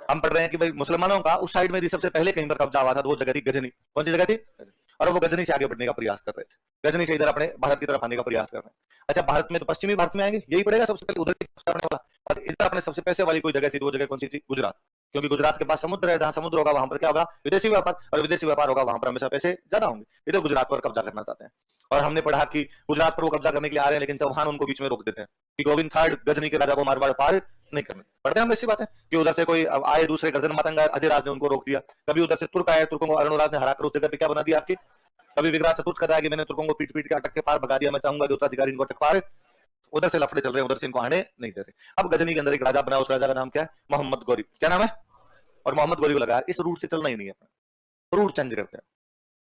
हम पढ़ रहे हैं कि भाई मुसलमानों का उस साइड में भी सबसे पहले कहीं पर कब्जा हुआ था, तो वो जगह थी गजनी। कौन सी जगह थी? और वो गजनी से आगे बढ़ने का प्रयास कर रहे थे, गजनी से इधर अपने भारत की तरफ आने का प्रयास कर रहे हैं। अच्छा, भारत में तो पश्चिमी भारत में आएंगे, यही पड़ेगा सबसे पहले, उधर की तरफ आने वाला। और इधर अपने सबसे पैसे वाली कोई जगह थी, तो वो जगह कौन सी थी? गुजरात। क्योंकि गुजरात के पास समुद्र है, जहां समुद्र होगा वहां पर क्या होगा? विदेशी व्यापार, और विदेशी व्यापार होगा वहां पर हमेशा पैसे ज्यादा होंगे। इधर गुजरात पर कब्जा करना चाहते हैं। और हमने पढ़ा कि गुजरात पर वो कब्जा करने के लिए आ रहे हैं, लेकिन चौहान उनको बीच में रोक देते हैं कि गोविंद थर्ड गजनी के राजा को मारवाड़ पार नहीं करने। पढ़ते हैं हम ऐसी बातें कि उधर से कोई आए दूसरे गर्दन मतंग, अजय राज ने उनको रोक दिया। कभी उधर से तुर्क आए, तुर्कों को अरुणराज ने हराकर उस जगह पे क्या बना दिया आपकी। कभी विग्राज चतुर्थ कहता है कि मैंने तुर्कों को पीट पीट के अटक के पार भगा दिया, मैं चाहूंगा कि उत्तराधिकारी इनको अटक पार। उधर से लफड़े चल रहे हैं, उधर से इनको आने नहीं दे रहे। अब गजनी के अंदर एक राजा बना, उस राजा का नाम क्या है? मोहम्मद गौरी। क्या नाम है? और मोहम्मद गौरी को लगा इस रूट से चलना ही नहीं है, रूट चेंज करते हैं।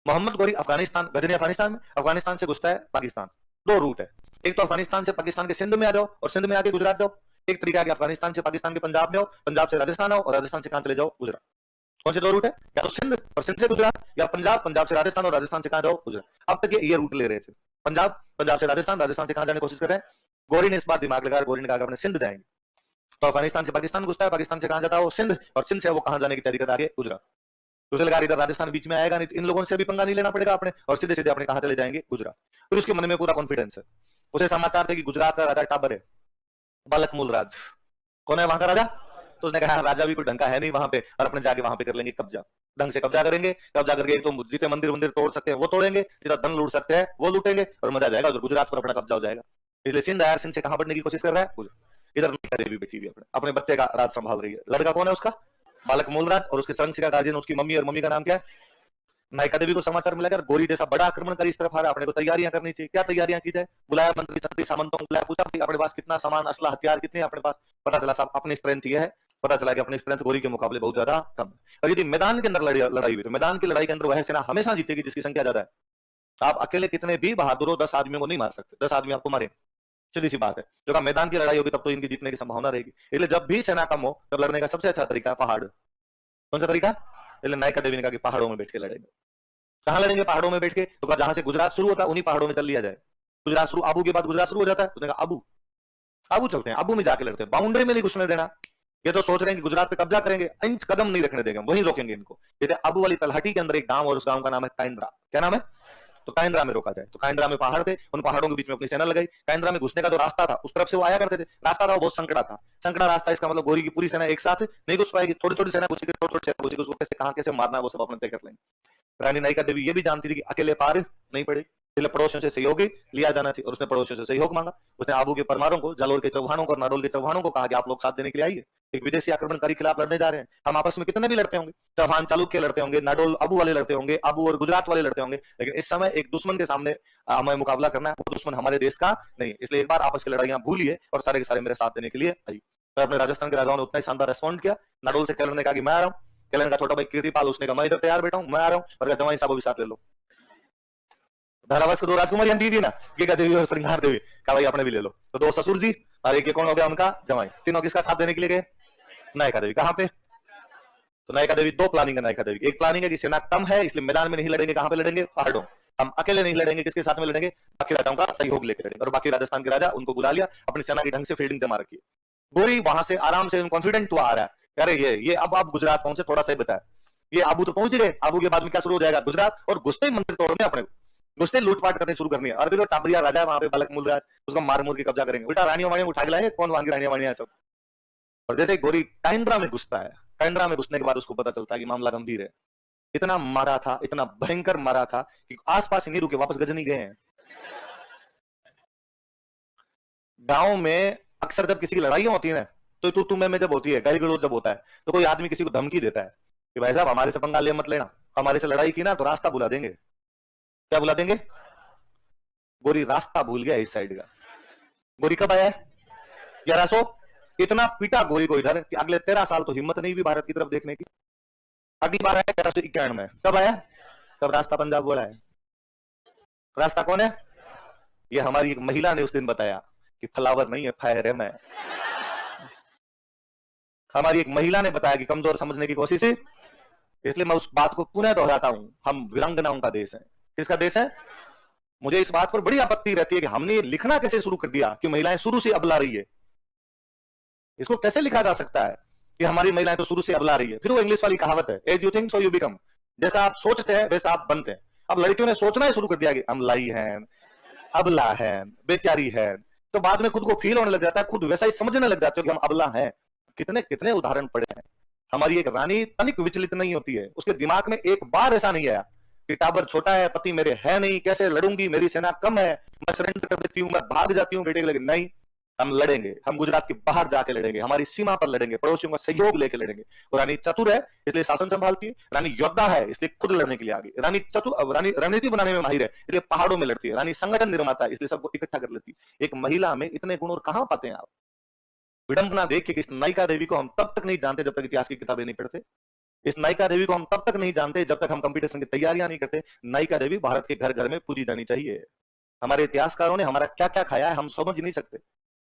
मोहम्मद गौरी अफगानिस्तान, गजनी अफगानिस्तान में, अफगानिस्तान से घुसता है पाकिस्तान। दो रूट है, एक तो अफगानिस्तान से पाकिस्तान के सिंध में आ जाओ, और सिंध में आके गुजरात जाओ। एक तरीका है अफगानिस्तान से पाकिस्तान के पंजाब में आओ, पंजाब से राजस्थान आओ, और राजस्थान से कहां चले जाओ? गुजरात। कौन से दो रूट है? या तो सिंध और सिंध से गुजरात, या पंजाब, पंजाब से राजस्थान और राजस्थान से कहां जाओ? गुजरात। अब तक ये रूट ले रहे थे, पंजाब, पंजाब से राजस्थान, राजस्थान से कहां जाने की कोशिश कर रहे हैं? गौरी ने इस बार दिमाग लगाया, गौरी ने कहा अपने सिंध जाएंगे। तो अफगानिस्तान से पाकिस्तान घुसता है, पाकिस्तान से कहां जाता है? वो सिंध, और सिंध से वो कहां जाने की तैयारी करता है? गुजरात। तो लगा इधर राजस्थान बीच में आएगा नहीं, इन लोगों से भी पंगा नहीं लेना पड़ेगा अपने, और सीधे सीधे अपने कहां चले जाएंगे? गुजरात। फिर उसके मन में पूरा कॉन्फिडेंस है, उसे समाचार थे कि गुजरात का राजा टाबर है, बालक मूल राज। कौन है वहां का राजा? तो उसने कहा राजा भी कोई ढंग का है नहीं वहां पे, और अपने जाके वहां पे कर लेंगे कब्जा, ढंग से कब्जा करेंगे। कब्जा करके एक तो जितने मंदिर मंदिर तोड़ सकते हैं वो तोड़ेंगे, जितना धन लूट सकते हैं वो लूटेंगे, और मजा आ जाएगा, उधर गुजरात पर अपना कब्जा हो जाएगा। इसलिए सिंध आया, सिंध से कहां बढ़ने की कोशिश कर रहा है? इधर नायिका देवी बैठी हुई अपने बच्चे का राज संभाल रही है। लड़का कौन है उसका? बालक मूलराज, और उसके संरक्षिका गार्जियन उसकी मम्मी, और मम्मी का नाम क्या है? नायिका देवी को समाचार मिला कि गौरी जैसा बड़ा आक्रमणकारी इस तरफ आ रहा है, अपने को तैयारियां करनी चाहिए। क्या तैयारियां की जाए? बुलाया मंत्री संत्री सामंतों को बुलाया, पूछा अपने पास कितना सामान, असला, हथियार कितने अपने पास? पता चला साहब अपनी स्ट्रेंथ ये है, पता चला कि अपनी स्ट्रेंथ गौरी के मुकाबले बहुत ज्यादा कम है। और यदि मैदान के अंदर लड़ाई हुई, तो मैदान की लड़ाई के अंदर वह सेना हमेशा जीतेगी जिसकी संख्या ज्यादा है। आप अकेले कितने भी बहादुर हो, 10 आदमियों को नहीं मार सकते, 10 आदमी आपको मारे, सीधी सी बात है। जब मैदान की लड़ाई होगी तब तो इनकी जीतने की संभावना रहेगी। इसलिए जब भी सेना कम हो, तब लड़ने का सबसे अच्छा तरीका पहाड़। कौन सा तरीका? इसलिए नायिका देवी ने कहा कि पहाड़ों में बैठ के लड़ेंगे। कहां लड़ेंगे? पहाड़ों में बैठ के। तो जहां से गुजरात शुरू होता है उन्हीं पहाड़ों में चल लिया जाए। गुजरात शुरू, आबू के बाद गुजरात शुरू हो जाता है, उसने कहा आबू, आबू चलते हैं, आबू में जाके लड़ते हैं, बाउंड्री में नहीं घुसने देना। ये तो सोच रहे हैं कि गुजरात पे कब्जा करेंगे, इंच कदम नहीं रखने देंगे, वहीं रोकेंगे इनको। जैसे आबू वाली तलहटी के अंदर एक गांव, और उस गांव का नाम है काइंद्रा। क्या नाम है? तो काइंद्रा में रोका जाए। तो काइंद्रा में पहाड़ थे, उन पहाड़ों के बीच में अपनी सेना लगाई। काइंद्रा में घुसने का जो रास्ता था, उस तरफ से वो आया करते थे, रास्ता था वो बहुत संकड़ा था, संकड़ा रास्ता। इसका मतलब गौरी की पूरी सेना एक साथ नहीं घुस पाएगी, थोड़ी थोड़ी सेना घुसेगी, थोड़ी थोड़ी सेना घुसेगी, उसको कैसे कहां कैसे मारना है वो सब अपने तय कर लेंगे। रानी नायिका देवी ये भी जानती थी कि अकेले पार नहीं पड़ेगी, इसलिए पड़ोसियों से सहयोग लिया जाना चाहिए, और उसने पड़ोसियों से सहयोग मांगा। उसने आबू के परमारों को, जालोर के चौहानों को और नाडोल के चौहानों को कहा कि आप लोग साथ देने के लिए आइए, एक विदेशी आक्रमणकारी के खिलाफ लड़ने जा रहे हैं। हम आपस में कितने भी लड़ते होंगे, चौहान चालुक्य लड़ते होंगे, नाडोल आबू वाले लड़ते होंगे, आबू और गुजरात वाले लड़ते होंगे, लेकिन इस समय एक दुश्मन के सामने हमें मुकाबला करना है, वो दुश्मन हमारे देश का नहीं। इसलिए एक बार आपस की लड़ाइयां भूलिए और सारे के सारे मेरे साथ देने के लिए आइए। तो अपने राजस्थान के राजाओं ने उतना ही शानदार रेस्पॉन्ड किया। नाडोल से केलर ने कहा कि मैं आ रहा हूँ, केलर का छोटा भाई कीर्तिपाल उसने कहा मैं इधर तैयार बैठा हूँ, मैं आ रहा हूँ, और जवाई साहब भी साथ ले लो। धारावास को दो राजकुमारी हम दीदी ना, गीता देवी और श्रृंगार देवी, कहा भाई अपने भी ले लो। तो दो ससुर जी और एक कौन हो गया उनका जवाई, तीनों किसका साथ देने के लिए गए? नायिका देवी। कहां पे? तो नायिका देवी, दो प्लानिंग है नायिका देवी। एक प्लानिंग है कि सेना कम है इसलिए मैदान में नहीं लड़ेंगे, कहां पे लड़ेंगे? पहाड़ों। हम अकेले नहीं लड़ेंगे, किसके साथ में लड़ेंगे? बाकी राजाओं का सहयोग लेकर लड़ेंगे। और बाकी राजस्थान के राजा उनको बुला लिया, अपनी सेना की ढंग से फील्डिंग जमा रखी। गोरी वहां से आराम से कॉन्फिडेंट हुआ आ रहा है, अरे ये अब आप गुजरात पहुंचे, थोड़ा सा बचा है, ये आबू तो पहुंच गए, आबू के बाद में क्या शुरू हो जाएगा? गुजरात। और घुसते ही मंदिर तोड़ने अपने को, घुसते लूटपाट करनी शुरू करनी है। और फिर वो टाबरिया राजा है वहां पे, बालक मूलराज, उसको मार मूर के कब्जा करेंगे, उल्टा रानियों वाणियों उठा के लाएंगे, कौन वहां की रानियों वाणियां सब। और जैसे गोरी काइंद्रा में घुसता है, काइंद्रा में घुसने के बाद उसको पता चलता है कि मामला गंभीर है। इतना मारा था, इतना भयंकर मारा था कि आसपास ही नहीं रुके, वापस गजनी गए हैं। गांव में अक्सर जब किसी की लड़ाइयां होती है ना, तो तू मैं जब होती है, गाली गलौज जब होता है, तो कोई आदमी किसी को धमकी देता है कि भाई साहब हमारे से पंगा ले मत लेना, हमारे से लड़ाई की ना तो रास्ता बुला देंगे। क्या बुला देंगे? गोरी रास्ता भूल गया इस साइड का। गोरी कब आया है? 1100। इतना पीटा गोरी को इधर कि अगले 13 साल तो हिम्मत नहीं हुई भारत की तरफ देखने की। अगली बार आया 1191 में। कब आया? तब रास्ता पंजाब बोला है। रास्ता कौन है? ये हमारी एक महिला ने उस दिन बताया कि फ्लावर नहीं है, फायर है मैं। हमारी एक महिला ने बताया कि कमजोर समझने की कोशिश है, इसलिए मैं उस बात को पुनः दोहराता हूं, हम वीरांगनाओं का देश है। किसका देश है? मुझे इस बात पर बड़ी आपत्ति रहती है कि हमने लिखना कैसे शुरू कर दिया कि महिलाएं शुरू से अबला रही है। इसको कैसे लिखा जा सकता है? कि हमारी महिलाएं तो शुरू से अबला रही है। फिर वो इंग्लिश वाली कहावत है, as you think so you become, जैसा आप सोचते हैं वैसा आप बनते हैं। अब लड़कियों ने सोचना ही शुरू कर दिया कि हम लाई हैं, अबला है, बेचारी है, तो बाद में खुद को फील होने लग जाता है, खुद वैसा ही समझने लग जाते हो कि हम अबला हैं। कितने कितने उदाहरण पड़े हैं। हमारी एक रानी तनिक विचलित नहीं होती है, उसके दिमाग में एक बार ऐसा नहीं आया कि टाबर छोटा है, पति मेरे है नहीं, कैसे लड़ूंगी, मेरी सेना कम है, मैं सरेंडर कर देती हूं, मैं भाग जाती हूं बेटे के लिए। नहीं, हम लड़ेंगे, हम गुजरात के बाहर जाके लड़ेंगे, हमारी सीमा पर लड़ेंगे, पड़ोसियों का सहयोग लेकर लड़ेंगे। और रानी चतुर है इसलिए शासन संभालती है, रानी योद्धा है इसलिए खुद लड़ने के लिए आगे, रानी चतुर, रानी रणनीति बनाने में माहिर है इसलिए पहाड़ों में लड़ती है, रानी संगठन निर्माता है इसलिए सबको इकट्ठा कर लेती है। एक महिला में इतने गुण और कहां पाते हैं आप? विडंबना देख के इस नायिका देवी को हम तब तक नहीं जानते जब तक इतिहास की किताबें नहीं पढ़ते। इस नायिका देवी को हम तब तक नहीं जानते जब तक हम कंपटीशन की तैयारियां नहीं करते। नायिका देवी भारत के घर घर में पूजी जानी चाहिए। हमारे इतिहासकारों ने हमारा क्या क्या खाया है हम समझ नहीं सकते।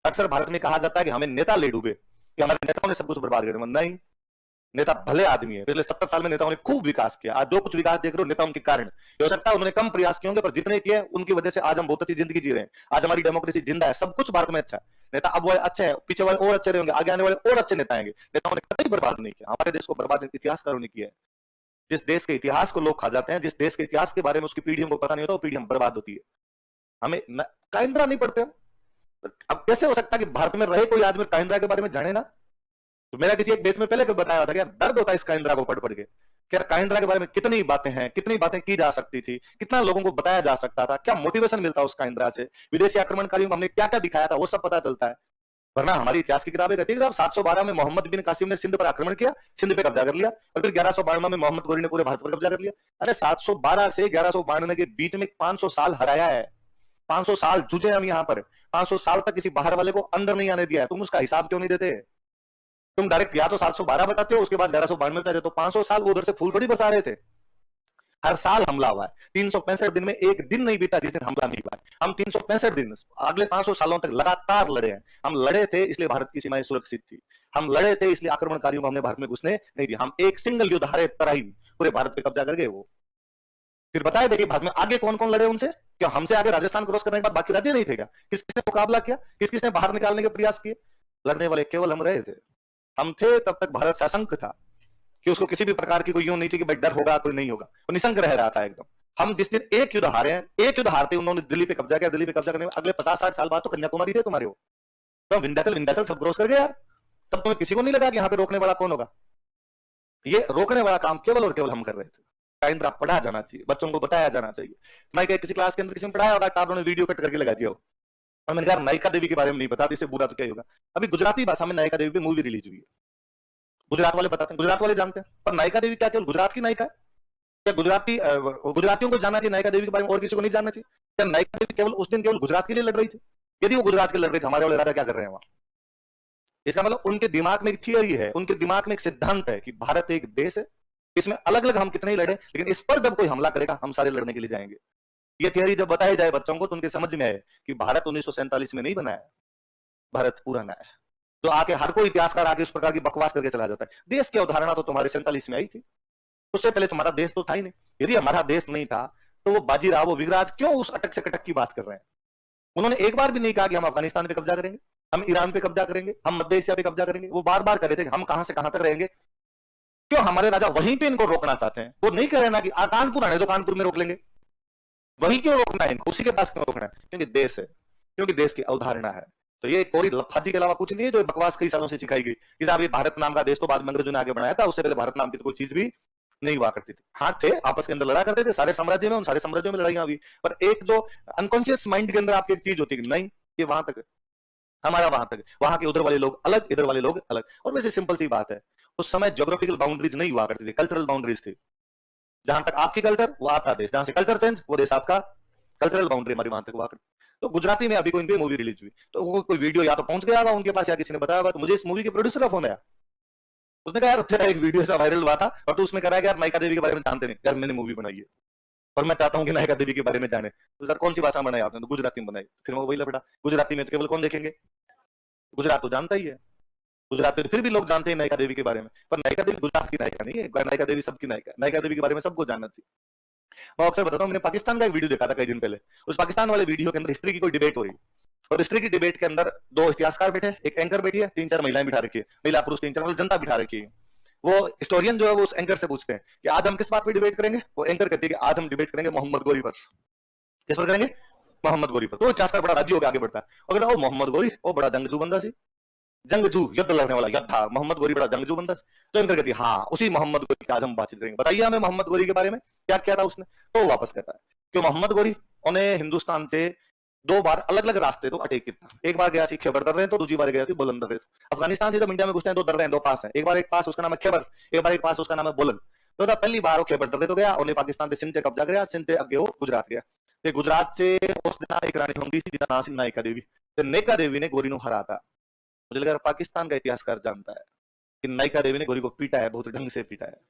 अक्सर भारत में कहा जाता है कि हमें नेता ले डूबे, कि हमारे नेताओं ने सब कुछ बर्बाद कर दिया। नहीं, नेता भले आदमी है, पिछले 70 साल में नेताओं ने खूब विकास किया। आज जो कुछ विकास देख रहे हो नेताओं के कारण। हो सकता है उन्होंने कम प्रयास किए होंगे, पर जितने किए उनकी वजह से आज हम बहुत अच्छी जिंदगी जी रहे हैं। आज हमारी डेमोक्रेसी जिंदा है, सब कुछ भारत में अच्छा है। नेता अब वाले अच्छे हैं, पीछे वाले और अच्छे रहेंगे, आगे आने वाले और अच्छे नेता आएंगे। नेताओं ने कभी बर्बाद नहीं किया, हमारे देश को बर्बाद इतिहासकारों ने किया है। जिस देश के इतिहास को लोग खा जाते हैं, जिस देश के इतिहास के बारे में उसकी पीढ़ियों को पता नहीं होता, वो पीढ़ी बर्बाद होती है। हमें काइंद्रा नहीं पढ़ते हम। अब कैसे हो सकता है कि भारत में रहे कोई आदमी काइंद्रा के बारे में जाने ना? तो मेरा किसी एक देश में पहले बताया था कि दर्द होता है इस काइंद्रा को पढ़ के। क्या काइंद्रा के बारे में कितनी बातें हैं, कितनी बातें की जा सकती थी, कितना लोगों को बताया जा सकता था, क्या मोटिवेशन मिलता उस काइंद्रा से, विदेशी आक्रमणकारियों को हमने क्या क्या दिखाया था, वो सब पता चलता है। वरना हमारी इतिहास की किताबें कहती है 712 में मोहम्मद बिन कासिम ने सिंध पर आक्रमण किया, सिंध पे कब्जा कर लिया, और फिर 1192 में मोहम्मद गोरी ने पूरे भारत पर कब्जा कर लिया। अरे 712 से 1192 के बीच में 500 साल हराया है, 500 साल जूझे हम यहाँ पर, 500 साल तक किसी बाहर वाले को अंदर नहीं आने दिया है। तुम उसका हिसाब क्यों नहीं देते? तुम डायरेक्ट या तो 712 बताते हो, उसके बाद 1192 पे तो 500 साल वो उधर से फूल थोड़ी बसा रहे थे। हर साल हमला हुआ है, 365 दिन में एक दिन नहीं बीता जिस दिन हमला नहीं हुआ है। हम 365 दिन अगले 500 सालों तक लगातार लड़े हैं। हम लड़े थे इसलिए भारत की सीमाएं सुरक्षित थी, हम लड़े थे इसलिए आक्रमणकारियों को हमने भारत में घुसने नहीं दिया। हम एक सिंगल युद्ध हारे तराई पूरे भारत पे कब्जा कर गए। वो फिर बताए देखिए भारत में आगे कौन कौन लड़े उनसे? क्या हमसे आगे राजस्थान क्रॉस करने के बाद बाकी राज्य नहीं थे क्या? किस किसने मुकाबला किया, किस किसने बाहर निकालने के प्रयास किए? लड़ने वाले केवल हम रहे थे। हम थे तब तक भारत सशंक था कि उसको किसी भी प्रकार की कोई यूं नहीं थी कि भाई डर होगा कोई नहीं होगा, वो निशंक रह रहा था एकदम। हम जिस दिन एक युद्ध हारे हैं, एक युद्ध हारते उन्होंने दिल्ली पे कब्जा किया, दिल्ली पे कब्जा करने में अगले 50-60 साल बाद तो कन्याकुमारी थे तुम्हारे वो, तो विंध्याचल सब क्रॉस कर गए यार। तब तुम्हें किसी को नहीं लगा कि यहाँ पे रोकने वाला कौन होगा? ये रोकने वाला काम केवल और केवल हम कर रहे थे। काइंद्रा पढ़ा जाना चाहिए, बच्चों को बताया जाना चाहिए। मैं किसी क्लास के अंदर किसी ने पढ़ाया होगा, टाबरों ने वीडियो कट करके लगा दिया हो, और मैंने कहा नायिका देवी के बारे में नहीं पता, इससे बुरा तो क्या होगा। अभी गुजराती भाषा में नायिका देवी पे मूवी रिलीज हुई है, गुजरात वाले बताते हैं, गुजरात वाले जानते हैं, पर नायिका देवी क्या केवल गुजरात की नायिका है? क्या गुजरातियों को जानना चाहिए नायिका देवी के बारे में, और किसी को नहीं जानना चाहिए? क्या नायिका देवी केवल उस दिन केवल गुजरात के लिए लड़ रही थी? यदि वो गुजरात के लड़ रही थी, हमारे वाले राजा क्या कर रहे हैं वहां? इसका मतलब उनके दिमाग में एक थियरी है, उनके दिमाग में एक सिद्धांत है कि भारत एक देश है, इसमें अलग अलग हम कितने ही लड़े, लेकिन इस पर जब कोई हमला करेगा हम सारे लड़ने के लिए जाएंगे। ये थियरी जब बताई जाए बच्चों को तो उनके समझ में आए कि भारत 1947 में नहीं बनाया, भारत पुराना है। तो आके हर कोई इतिहासकार आके इस प्रकार की बकवास करके चला जाता है। देश की अवधारणा तो तुम्हारे 47 में आई थी, उससे पहले तुम्हारा देश तो था ही नहीं। यदि हमारा देश नहीं था तो वो बाजीराव, वो विगराज क्यों उस अटक से कटक की बात कर रहे हैं? उन्होंने एक बार भी नहीं कहा कि हम अफगानिस्तान पे कब्जा करेंगे, हम ईरान पे कब्जा करेंगे, हम मध्य एशिया पे कब्जा करेंगे। वो बार बार कह रहे थे हम कहां से कहां तक रहेंगे। क्यों हमारे राजा वहीं पे इनको रोकना चाहते हैं? वो नहीं कह रहे ना कि कानपुर आने तो कानपुर में रोक लेंगे, वहीं क्यों रोकना है इनको, उसी के पास क्यों रोकना है? क्योंकि देश है, क्योंकि देश की अवधारणा है। तो ये कोई लफाजी के अलावा कुछ नहीं है जो बकवास कई सालों से सिखाई गई कि साहब ये भारत नाम का देश तो बाद में अंग्रेजों ने आगे बनाया था, उससे पहले भारत नाम की तो कोई चीज भी नहीं हुआ करती थी। हाँ थे, आपस के अंदर लड़ा करते थे सारे साम्राज्य में, उन सारे साम्राज्यों में लड़ाइयां हुई, पर एक जो अनकॉन्शियस माइंड के अंदर आपकी एक चीज होती है नहीं ये वहां तक, हमारा वहां तक, वहां के उधर वाले लोग अलग, इधर वाले लोग अलग। और वैसे सिंपल सी बात है, उस समय ज्योग्राफिकल बाउंड्रीज नहीं हुआ करती थी, कल्चरल बाउंड्रीज थी। जहां तक आपकी कल्चर वो आपका देश, जहां से कल्चर चेंज वो देश आपका, कल्चरल बाउंड्री हमारी वहां तक हुआ करती। तो गुजराती में अभी कोई इनकी मूवी रिलीज हुई, तो वो कोई वीडियो या तो पहुंच गया होगा उनके पास या किसी ने बताया होगा। तो मुझे इस मूवी के प्रोड्यूसर का फोन आया, उसने कहा यार तेरा एक वीडियो ऐसा वायरल हुआ था और तू उसमें कह रहा है कि यार नायिका देवी के बारे में जानते नहीं। यार मैंने मूवी बनाई है और मैं चाहता हूँ कि नायिका देवी के बारे में जाने। तो सर कौन सी भाषा में बनाई आपने? तो गुजराती में बनाई। फिर मैं वही लपटा, गुजराती में तो केवल कौन देखेंगे, गुजरात तो जानता ही है, गुजरात में फिर भी लोग जानते हैं नायिका देवी के बारे में, पर नायिका देवी गुजरात की नायिका नहीं है, नायिका देवी सबकी नायिका। नायिका देवी के बारे में सबको जानना चाहिए। मैं अक्सर बताता हूँ, मैंने पाकिस्तान का एक वीडियो देखा था कई दिन पहले, उस पाकिस्तान वाले वीडियो के अंदर हिस्ट्री की कोई डिबेट हो रही, और हिस्ट्री की डिबेट के अंदर दो इतिहासकार बैठे, एक एंकर बैठी है, 3-4 महिलाएं बिठा रखी है, महिला पुरुष 3-4 मतलब जनता बिठा रखी है। वो हिस्टोरियन जो है वो उस एंकर से पूछते हैं कि आज हम किस बात पे डिबेट करेंगे। वो एंकर कहती है कि आज हम डिबेट करेंगे मोहम्मद गोरी पर। किस पर करेंगे? मोहम्मद गोरी पर। तो इतिहासकार बड़ा राजी होकर आगे बढ़ता है और कहता है, ओ मोहम्मद गोरी वो बड़ा जंगजू बंदा सी, जंगजू युद्ध लड़ने वाला योद्धा मोहम्मद गोरी बड़ा जंगजू बंदा। तो एंकर कहती है हाँ उसी मोहम्मद गोरी की आज हम बातचीत करेंगे, बताइए हमें मोहम्मद गोरी के बारे में क्या क्या था उसने। तो वो वापस कहता है कि मोहम्मद गोरी उन्हें हिंदुस्तान से 2 बार अलग अलग रास्ते तो अटैक किया। एक बार गया सी खैबर दर्रे तो दूसरी बार गया थी बुलंद दर्रे। अफगानिस्तान से जब इंडिया में घुसते हैं 2 दर्रे हैं, 2 पास हैं, एक बार एक पास उसका नाम है खैबर, एक बार एक पास उसका नाम है बुलंद। तो पहली बार वो खैबर दर्रे तो गया, उन्हें पाकिस्तान से सिंध से कब्जा किया, सिंध से आगे वो गुजरात गया। तो गुजरात से उस दिन एक रानी होंगी थी जिसका नाम थी नायिका देवी। तो नायिका देवी ने गोरी को हरा था। मुझे लगा पाकिस्तान का इतिहासकार जानता है कि नायिका देवी ने गोरी को पीटा है, बहुत ढंग से पीटा है।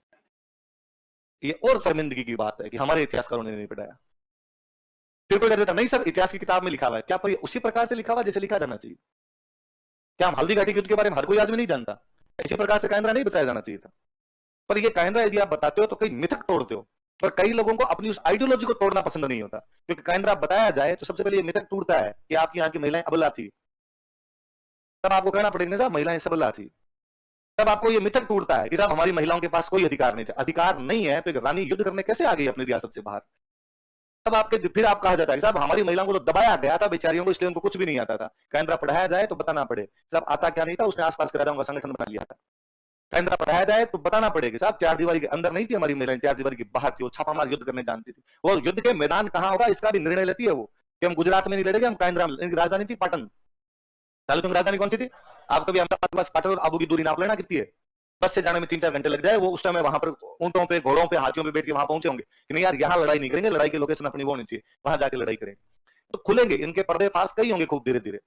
ये और शर्मिंदगी की बात है कि हमारे इतिहासकारों ने नहीं पढ़ाया। फिर कोई कह देता नहीं सर इतिहास की किताब में लिखा हुआ है, क्या पर ये उसी प्रकार से लिखा हुआ जैसे लिखा जाना चाहिए? क्या हम हल्दी घाटी युद्ध के बारे में हर कोई आदमी नहीं जानता? इसी प्रकार से कायंद्रा नहीं बताया जाना चाहिए था। पर ये कायंद्रा यदि आप बताते हो तो कई मिथक तोड़ते हो, पर कई लोगों को अपनी उस आइडियोलॉजी को तोड़ना पसंद नहीं होता, क्योंकि कायंद्रा बताया जाए तो सबसे पहले ये मिथक टूटता है कि आपकी यहाँ की महिलाएं अबला थी। तब आपको कहना पड़ेगा साहब महिलाएं सबला थी। तब आपको ये मिथक टूटता है कि साहब हमारी महिलाओं के पास कोई अधिकार नहीं था। अधिकार नहीं है तो एक रानी युद्ध करने कैसे आ गई अपनी रियासत से बाहर? तब आपके फिर आप कहा जाता है साहब हमारी महिलाओं को तो दबाया गया था बेचारियों को, इसलिए उनको कुछ भी नहीं आता था। कायंद्रा पढ़ाया जाए तो बताना पड़े साहब आता क्या नहीं था, उसने आसपास के राजाओं का संगठन बना लिया था। कायंद्रा पढ़ाया जाए तो बताना पड़ेगा साहब 4 दीवारी के अंदर नहीं थी हमारी महिलाएं, 4 दीवारी के बाहर थी, वो छापामार युद्ध करने जानती थी। वो युद्ध के मैदान कहां होगा इसका भी निर्णय लेती है वो, कि हम गुजरात में नहीं लड़ेंगे, हम कायंद्रा में। इनकी राजधानी थी पाटन। चालू राजधानी कौन सी थी? आप कभी अहमदाबाद के पास पाटन और आबू की दूरी नाप लेना कितनी है, बस से जाने में 3-4 घंटे लग जाए। वो उस टाइम वहां पर ऊंटों पे, घोड़ों पे, हाथियों पे बैठ के वहां पहुंचे होंगे कि नहीं यार यहाँ लड़ाई नहीं करेंगे, लड़ाई की लोकेशन अपनी वो होनी चाहिए, वहां जाके लड़ाई करेंगे। तो खुलेंगे इनके पर्दे पास कई होंगे खूब धीरे धीरे।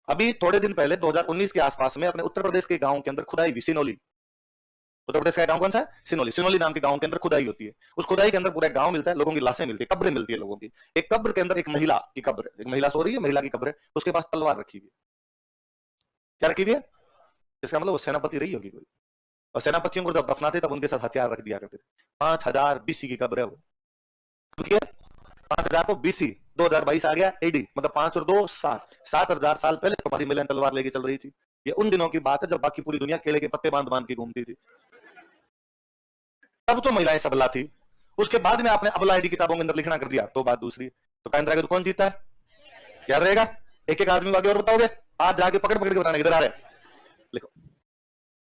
अभी थोड़े दिन पहले 2019 के आसपास में अपने उत्तर प्रदेश के गांव के अंदर खुदाई हुई, सिनोली। उत्तर प्रदेश का गांव कौन सा है? सिनोली। सिनोली नाम के गांव के अंदर खुदाई होती है। उस खुदाई के अंदर पूरा गांव मिलता है, लोगों की लाशें मिलती है, कब्रें मिलती है लोगों की। एक कब्र के अंदर एक महिला की कब्र है, एक महिला सो रही है, महिला की कब्र है, उसके पास तलवार रखी हुई है। क्या रखी हुई है? इसका मतलब वो सेनापति रही होगी कोई, और सेनापतियों को जब दफनाते तब उनके साथ हथियार रख दिया करते थे। 5000 BC की कब्र है वो। 5000 को BC 2022 आ गया AD, मतलब 5 और 2 7, 7000 साल पहले हमारी महिलाएं तलवार लेके चल रही थी। ये उन दिनों की बात है जब बाकी पूरी दुनिया केले के पत्ते बांध बांध के घूमती थी। तब तो महिलाएं सबला थी। उसके बाद में आपने अबला आईडी किताबों के अंदर लिखना कर दिया तो बात दूसरी। तो कायंद्रा के तो कौन जीता है याद रहेगा? एक एक आदमी को आगे और बताओगे, आज जाके पकड़ पकड़ के बताना किधर आ रहे हैं। लिखो।